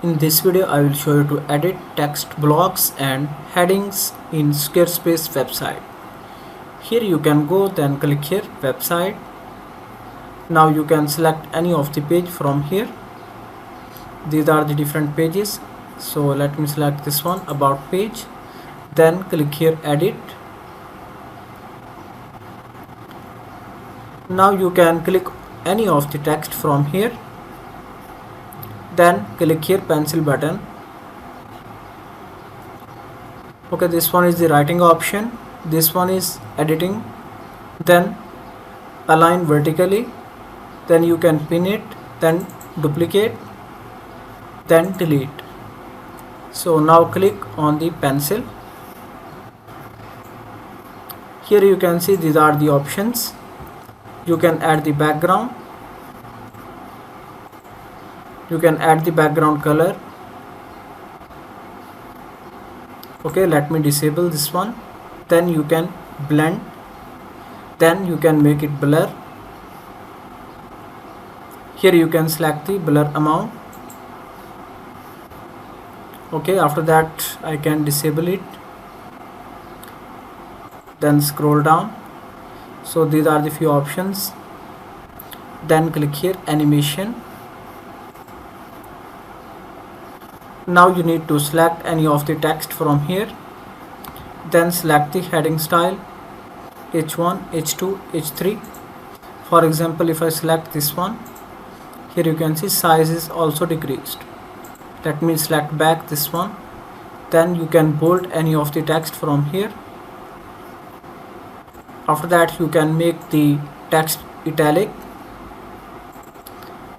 In this video, I will show you to edit text blocks and headings in Squarespace website. Here you can go, then click here website. Now you can select any of the page from here. These are the different pages. So let me select this one, about page. Then click here edit. Now you can click any of the text from here. Then click here pencil button. Okay, this one is the writing option, this one is editing. Then align vertically, then you can pin it, then duplicate, then delete. So now click on the pencil. Here you can see these are the options. You can add the background, you can add the background color. Okay, let me disable this one. Then you can blend, then you can make it blur. Here you can select the blur amount. Okay, after that I can disable it. Then scroll down. So these are the few options. Then click here animation. Now you need to select any of the text from here. Then select the heading style, H1, H2, H3. For example, if I select this one, here you can see size is also decreased. Let me select back this one. Then you can bold any of the text from here. After that you can make the text italic.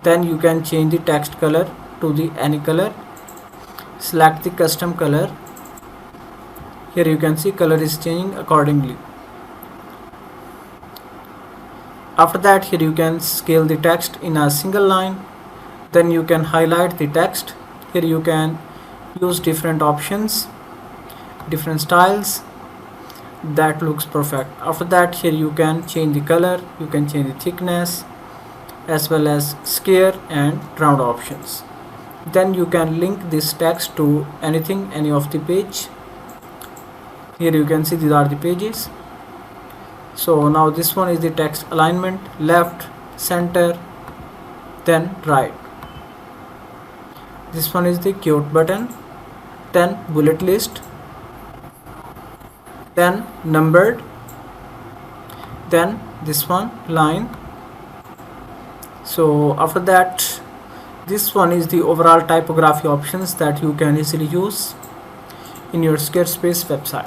Then you can change the text color to the any color. Select the custom color. Here you can see color is changing accordingly. After that, here you can scale the text in a single line. Then you can highlight the text. Here you can use different options, different styles. That looks perfect. After that, here you can change the color, you can change the thickness as well as square and round options. Then you can link this text to anything, any of the page. Here you can see these are the pages. So now this one is the text alignment, left, center, then right. This one is the quote button, then bullet list, then numbered, then this one line. So after that, this one is the overall typography options that you can easily use in your Squarespace website.